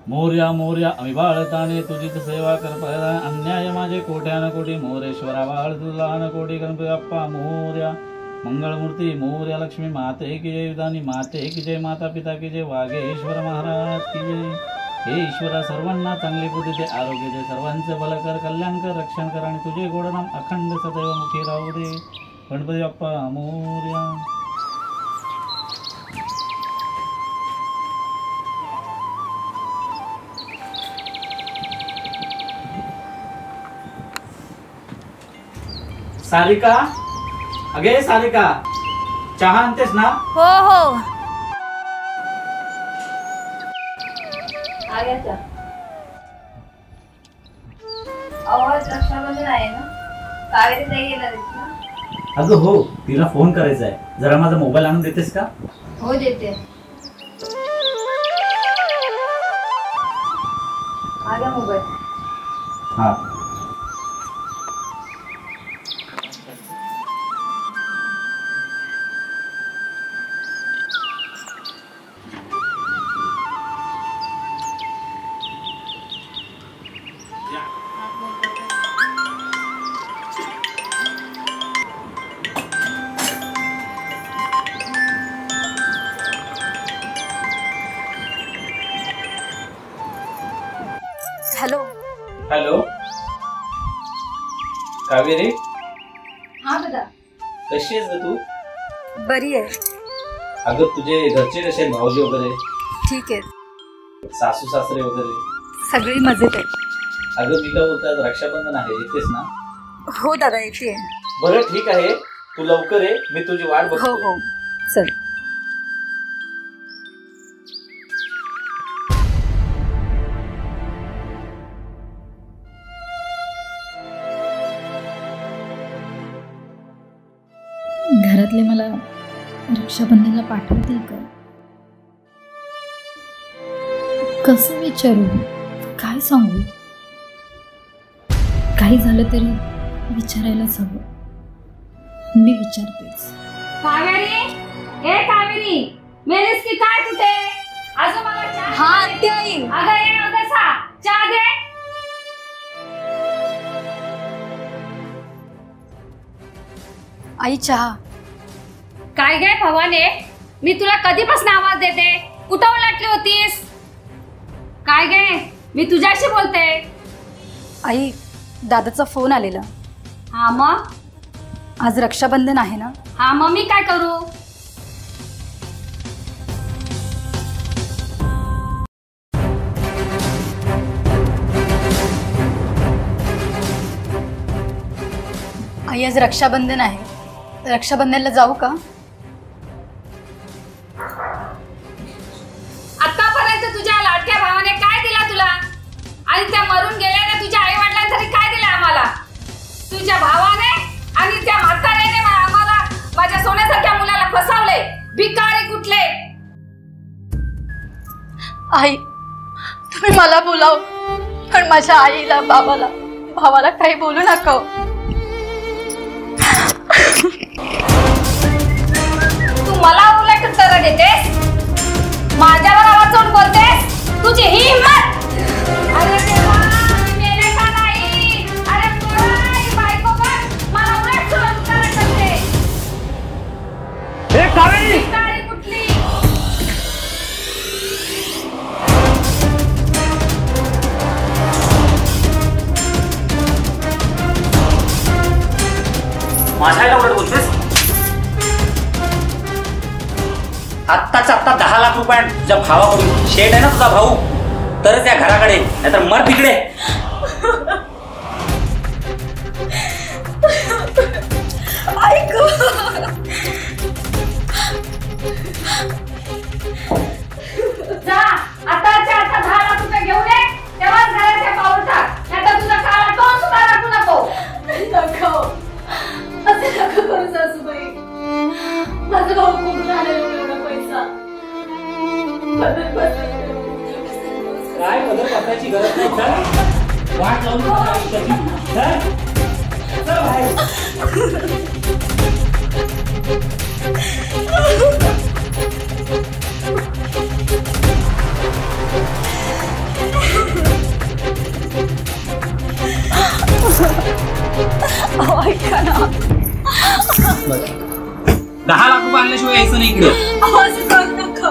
मोर्या मोर्या आम्ही बाळताने तुझीच सेवा कर अन्याय माझे कोट्यान कोटी मोरेश्वरा बाळ तुला न कोटी गणपती बाप्पा मोर्या मंगलमूर्ती मोर्या लक्ष्मी माते की जय विधानी माते की जय माता पिता की जय वाघेश्वर महाराज की जय। हे ईश्वरा सर्वांना चांगली बुद्धी दे आरोग्य दे सर्वांचं भलं कर कल्याण कर रक्षण कर आणि तुझे गोडनाम अखंड सदैव मुखी राहू दे गणपती बाप्पा मोर्या। सारिका अगे सारिका चहा आणतेस ना? हो हो आवाज रक्षाबंधन आहे ना? कावेरी ताई येणार आहेत ना? अगं हो तिला फोन करायचा आहे जरा माझा मोबाईल आणून देतेस का? हो देते। आगा मोबाईल। हा हॅलो हॅलो कावेरी हा दादा कशी आहेस ग तू? बरी आहे। अगं तुझे घरचे कसे आहेत भाऊजी वगैरे? ठीक आहे सासू सासरे वगैरे? सगळी मजेत आहे। अगं मी काय बोलतात रक्षाबंधन आहे येतेस ना? हो दादा येते। बरं ठीक आहे तू लवकर ये मी तुझी वाट हो बघतो। हो चल। घरातले मला रक्षाबंधनला पाठवतील का? कसं विचारू काय सांगू? काही झालं तरी विचारायलाच हवं। मी विचारतेच। कावेरी ए कावेरी मेलीस की काय कुठे? आजोबाला चहा। हा आत्या आई। अगं ये अगसा चहा दे। आई चहा। काय गे भवाने मी तुला कधीपासून आवाज देते कुठं उलटली होतीस? काय गे मी तुझ्याशी बोलते। आई दादाचा फोन आलेला। हा मग? आज रक्षाबंधन आहे ना? हा मग मी काय करू? आई आज रक्षाबंधन आहे रक्षाबंधनला जाऊ का? आतापर्यंत तुझ्या लाडक्या भावाने काय दिला तुला आणि त्या मरून गेल्याने तुझ्या आई वडिलांसाठी काय दिलं आम्हाला? तुझ्या भावाने आणि त्या म्हाताऱ्याने आम्हाला माझ्या सोन्यासारख्या मुलाला फसवले। भिकारी कुठले? आई तुम्ही मला बोलाव पण माझ्या आईला बाबाला भावाला काही बोलू नका। तू मला उलट उत्तर देतेस? माझ्यावर आवाज चढवून बोलतेस? तुझी ही हिम्मत? अरे देवा मेले का नाही? अरे तुझी बायको पण मला उलट सुलट उत्तर देते। ए कावेरी भिकारी कुठली? माझ्याला उलट बोलतेस? आत्ताच आत्ता 10 लाख रुपये तुझ्या भावाकडून शेड आहे ना तुझा भाऊ तरच त्या घराकडे नाहीतर मर तिकडे। जा आताच्या आता 10 लाख रुपये घेऊन ये तेव्हाच घराच्या पाऊल टाक नाहीतर तुझा काळा तोंड सुद्धा राखू नको। नको असे नका करू सासूबाई। माझा भाऊ कुठून आलेला एवढा पैसा? काय बदल करण्याची गरज नाही चल वाट लावून यायचं नाही इकडे. अहो असं करू नका.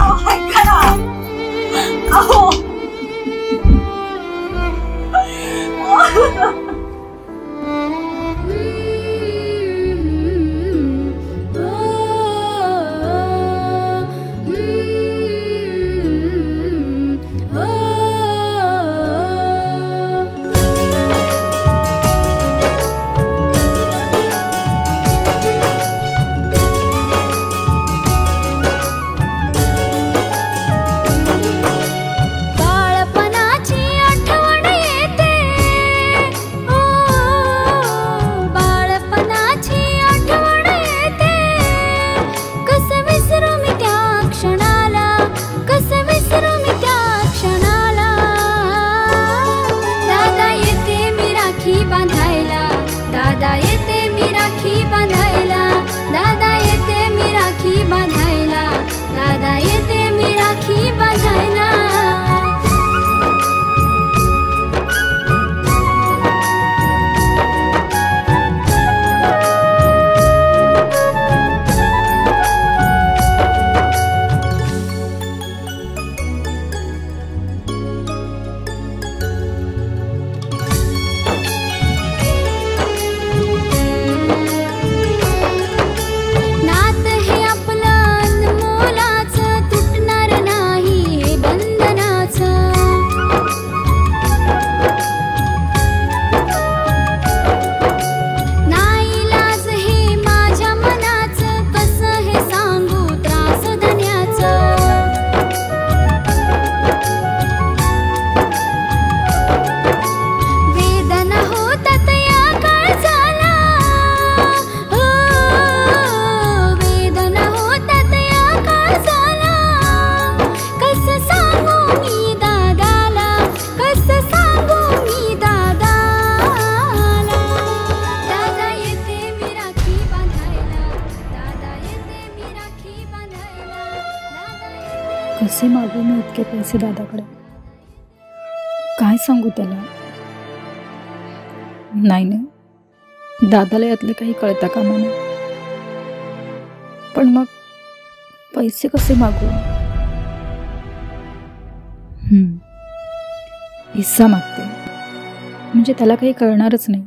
अहो ऐका ना. अहो कसे मागू मी इतके पैसे दादाकडे? काय सांगू त्याला? नाही नाही, दादाला यातले काही कळता कामा नये. पण मग पैसे कसे मागू? हिस्सा मागते म्हणजे त्याला काही कळणारच नाही.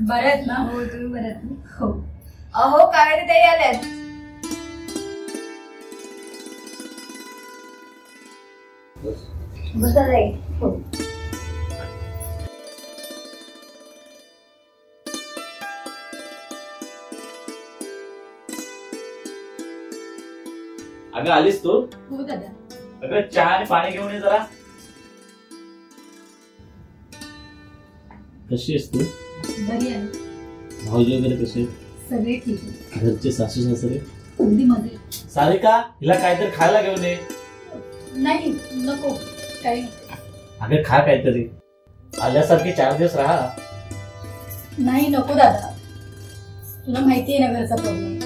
बरं आहेत ना? हो तुम्ही बरं आहेत ना? हो. अहो कावेरी ताई आल्यात. बसा ताई. हो. अगं आलीस तू? हो दादा. अगं चहा आणि पाणी घेऊन ये जरा. कशी आहेस तू? बरी आहे. भाऊजी वगैरे कसे? सगळे ठीक आहे. घरचे सासू सासरे अगदी मजेत. सारिका, हिला काहीतरी खायला घेऊन ये. नाही नको काही नको. अगं खा काहीतरी. आल्यासारखी 4 दिवस राहा. नाही नको दादा. तुला माहिती आहे ना घरचा प्रॉब्लेम.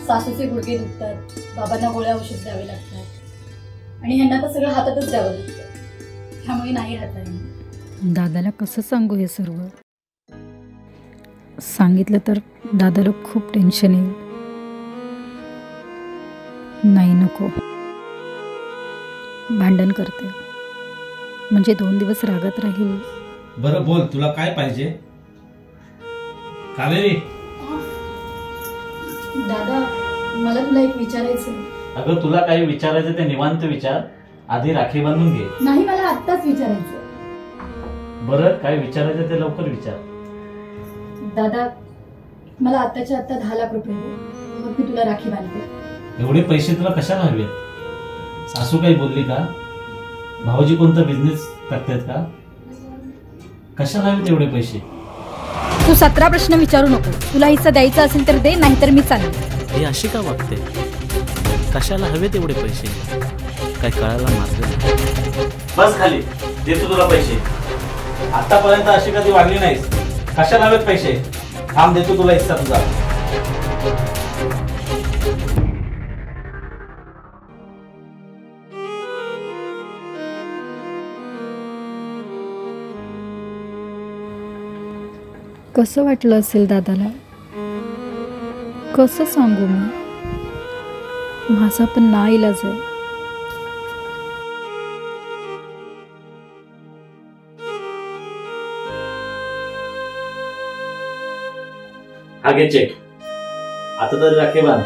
सासूचे गुडघे दुखतात, बाबांना गोळ्या औषध द्यावे लागतात आणि ह्यांना तर सगळं हातातच द्यावं लागतं. त्यामुळे नाही राहता येईल. दादाला कसं सांगू हे सर्व? सांगितलं तर दादाला खूप टेन्शन येईल. नाही नको, भांडण करते म्हणजे 2 दिवस रागात राहील. बरं बोल, तुला काय पाहिजे? कावेरी, दादा मला तुला एक विचारायचं. अगं तुला काही विचारायचं ते निवांत विचार. आधी राखी बांधून घे. नाही मला आत्ताच विचारायचं. बरं काय विचारायचं ते लवकर विचार. दादा मला आत्ताच्या आत्ता 10 लाख रुपये दे, मग मी तुला राखी बांधते. एवढे पैसे तुला कशाला हवेत? सासू काही बोलली का? भाऊजी कोणता बिझनेस करतायत का? कशाला हवेत एवढे पैसे? तू 17 प्रश्न विचारू नको. तुला हिस्सा द्यायचा असेल तर दे, नाहीतर मी चालेल. हे अशी का वागते? कशाला हवेत एवढे पैसे? काय कळायला मार्ग नाही. बस खाली, देतो तुला पैसे. आतापर्यंत अशी कधी वागली नाहीस. कशाला हवेत पैसे? थांब, देतो तुला हिस्सा तुझा. कसं वाटलं असेल दादाला, कसं सांगू मी. माझा पण नाईलाज आहे. हा घे चेक. आता तरी राखे बांध.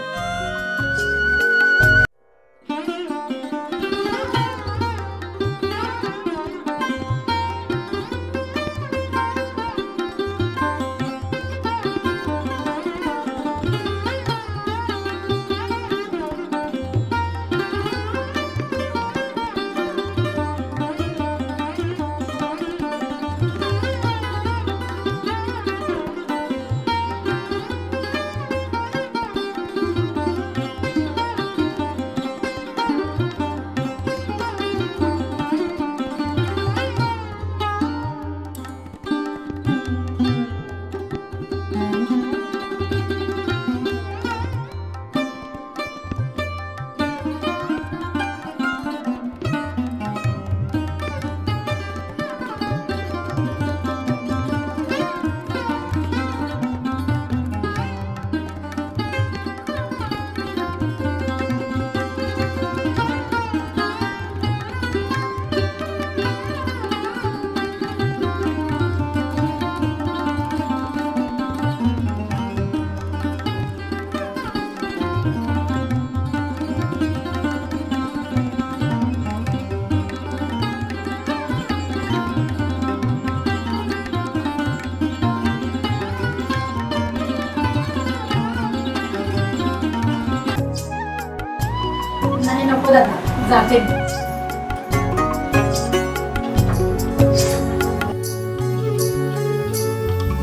नाही नको दादा, जाते मी.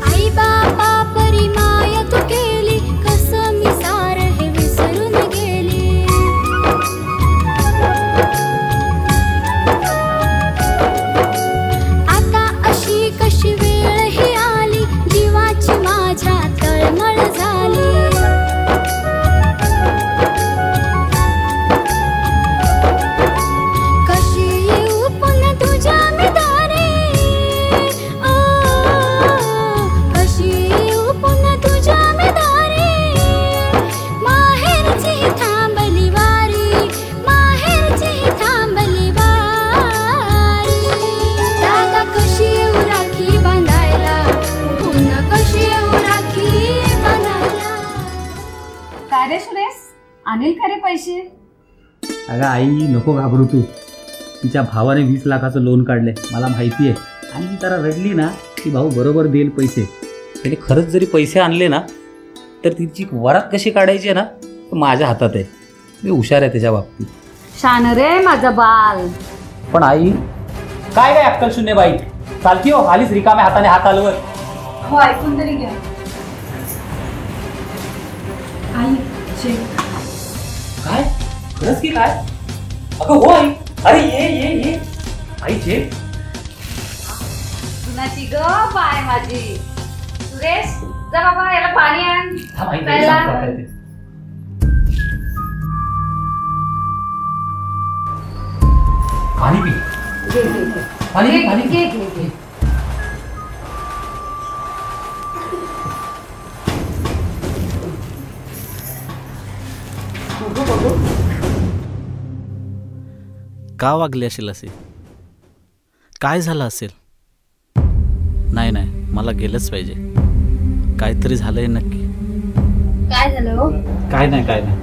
आई बाबा परी माया तू केली, कसं मी सार हे विसरून गेली. आता अशी कशी वेळ ही आली, जीवाची माझ्या तळमळ झाली. कशी येऊ पुन्हा तुझ्या मी दारी, कशी येऊ पुन्हा तुझ्या मी दारी. माहेरची थांबली वारी, माहेरची थांबली वारी. दादा कशी येऊ राखी बांधायला, पुन्हा कशी येऊ राखी बांधायला. काय रे सुरेश, आणील का रे पैसे? अगं आई नको घाबरू तू. तिच्या भावाने 20 लाखाचं लोन काढले, मला माहिती आहे. आणि ती जरा रडली ना की भाऊ बरोबर देईल पैसे. त्याने खरंच जरी पैसे आणले ना तर तिची वरात कशी काढायची आहे ना तर माझ्या हातात आहे. मी हुशार आहे त्याच्या बाबतीत. शान रे माझा बाल. पण आई काय काय अक्कल शून्य बाई, चालती हो आलीच रिकाम्या हाताने हात हलवत. हो, ऐकून तरी घ्या. I check. काय खरंच की काय? अगं हो आई. अरे ये ये ये आई चेक. सुनाची ग बाय माझी. सुरेश जा बाबा याला पाणी आण. थांब आई, प्यायला. सांगतो काय ते. पाणी पी. घे घे घे. पाणी पी, पाणी घे पी. घे घे. बघू बघू. का वागले असेल असे? काय झालं असेल? नाही नाही, मला गेलंच पाहिजे. काहीतरी झालंय नक्की. काय झालं हो? काय नाही काय नाही.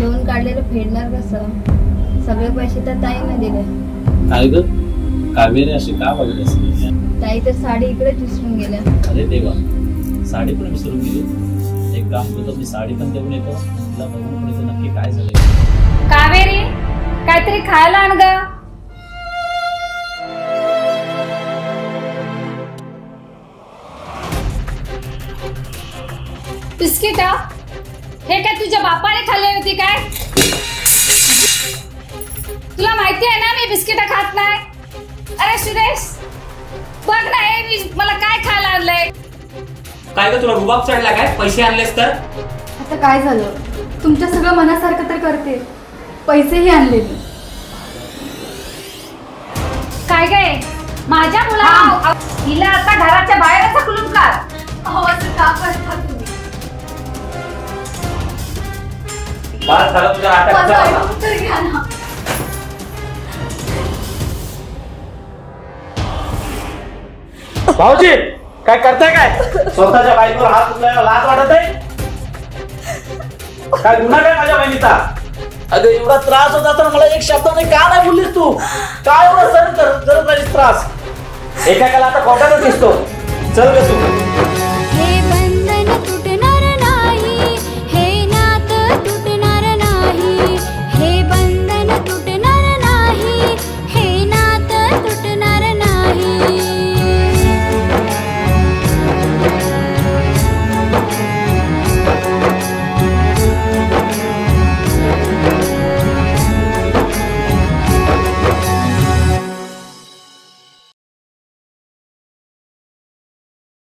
लोन काढलेलं फेडणार कसं? सगळे पैसे तर ताईने दिले. काय ग कावेरी अशी का वागली असेल? ताई तर साडी इकडेच विसरून गेल्या. अरे देवा, साडी पण विसरून गेली. एक काम करतो, मी साडी पण देऊन येतो. तिला बघून पुढे नक्की काय झालंय. कावेरी काहीतरी खायला आण ग. बिस्किट हे काय तुझ्या बापाने खाल्ली होती काय? तुला माहिती आहे ना मी बिस्किट खात नाही. अरे सुरेश बघ ना, हे मला काय खायला आणलंय. काय ग तुला रुबाब चढला काय? पैसे आणलेस तर? आता काय झालं, तुमच्या सगळं मनासारखं तर करते. पैसेही आणले मी. काय काय माझ्या मुला हिला आता घराच्या बाहेरच हकलून काढ. अहो असं का करता तुम्ही? बाळ झालं तुझ्या माझं नाटक ऐकून तर घ्या ना. भाऊजी काय करताय काय? स्वतःच्या बाईकवर हात उचलायला लाज वाटत आहे? काय गुन्हा काय माझ्या बहिणीचा? अगं एवढा त्रास होता तर मला एक शब्दाने का नाही बोललीस तू? काय एवढा सर करत राहिलीस त्रास? एकाला आता कोर्टातच दिसतो. चल ग तू.